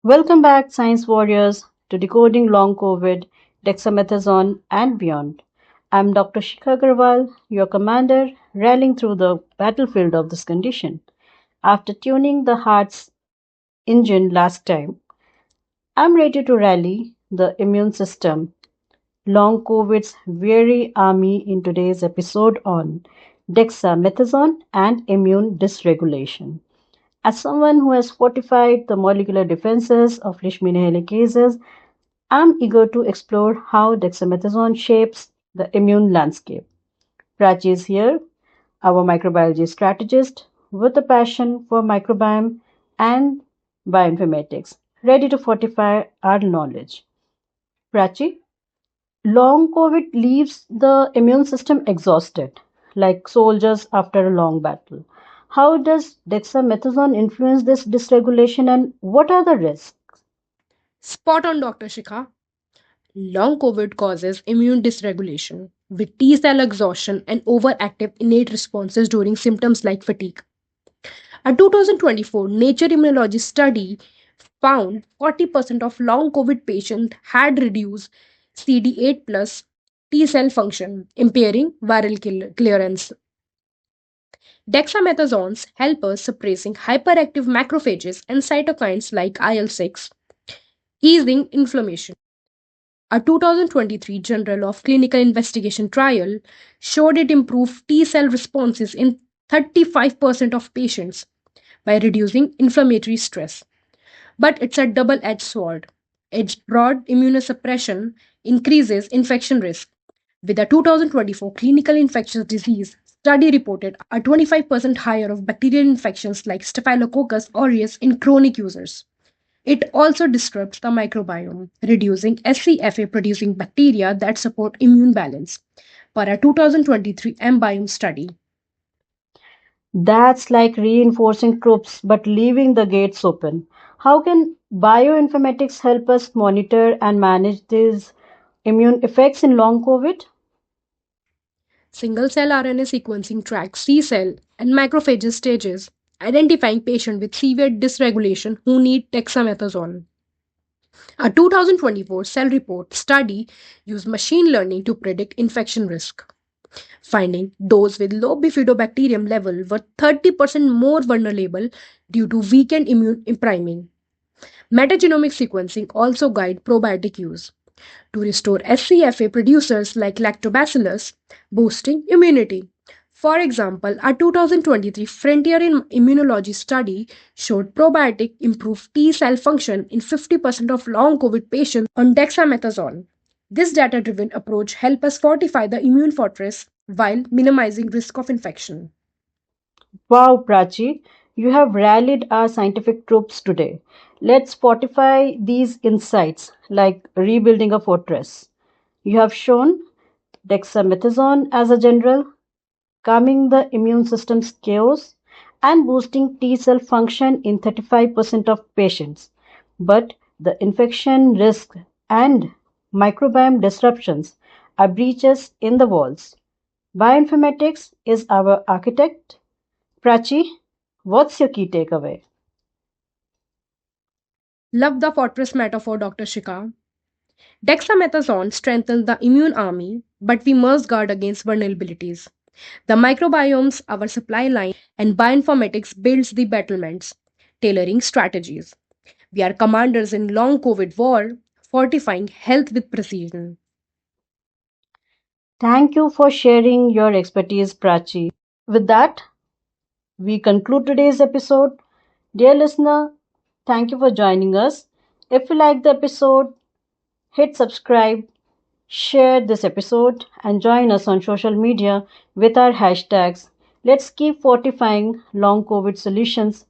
Welcome back, science warriors, to decoding long COVID, Dexamethasone, and beyond. I'm Dr. Shikha Agrawal, your commander, rallying through the battlefield of this condition. After tuning the heart's engine last time, I'm ready to rally the immune system, long COVID's weary army, in today's episode on dexamethasone and immune dysregulation. As someone who has fortified the molecular defenses of Leishmania helicases, I'm eager to explore how dexamethasone shapes the immune landscape. Prachi is here, our microbiology strategist with a passion for microbiome and bioinformatics, ready to fortify our knowledge. Prachi, long COVID leaves the immune system exhausted, like soldiers after a long battle. How does dexamethasone influence this dysregulation and what are the risks? Spot on, Dr. Shikha. Long COVID causes immune dysregulation with T cell exhaustion and overactive innate responses during symptoms like fatigue. A 2024 Nature Immunology study found 40% of long COVID patients had reduced CD8 plus T cell function, impairing viral clearance. Dexamethasones help us suppressing hyperactive macrophages and cytokines like IL-6, easing inflammation. A 2023 Journal of Clinical Investigation trial showed it improved T cell responses in 35% of patients by reducing inflammatory stress. But it's a double edged sword. Its broad immunosuppression increases infection risk. With a 2024 clinical infectious disease study reported a 25% higher of bacterial infections like Staphylococcus aureus in chronic users. It also disrupts the microbiome, reducing SCFA producing bacteria that support immune balance, per a 2023 MBiome study. That's like reinforcing troops but leaving the gates open. How can bioinformatics help us monitor and manage these immune effects in long COVID? Single cell RNA sequencing tracks C cell and macrophage stages, identifying patients with severe dysregulation who need dexamethasone. A 2024 Cell Report study used machine learning to predict infection risk, finding those with low bifidobacterium level were 30% more vulnerable due to weakened immune priming. Metagenomic sequencing also guide probiotic use to restore SCFA producers like lactobacillus, boosting immunity. For example, a 2023 Frontier in Immunology study showed probiotic improved T cell function in 50% of long COVID patients on dexamethasone. This data driven approach helps us fortify the immune fortress while minimizing risk of infection. Wow, Prachi, you have rallied our scientific troops today. Let's fortify these insights like rebuilding a fortress. You have shown dexamethasone as a general, calming the immune system's chaos and boosting T cell function in 35% of patients. But the infection risk and microbiome disruptions are breaches in the walls. Bioinformatics is our architect. Prachi, what's your key takeaway? Love the fortress metaphor, Dr. Shikha. Dexamethasone strengthens the immune army, but we must guard against vulnerabilities. The microbiomes, our supply line, and bioinformatics builds the battlements, tailoring strategies. We are commanders in long COVID war, fortifying health with precision. Thank you for sharing your expertise, Prachi. With that, we conclude today's episode. Dear listener, thank you for joining us. If you like the episode, hit subscribe, share this episode, and join us on social media with our hashtags. Let's keep fortifying long COVID solutions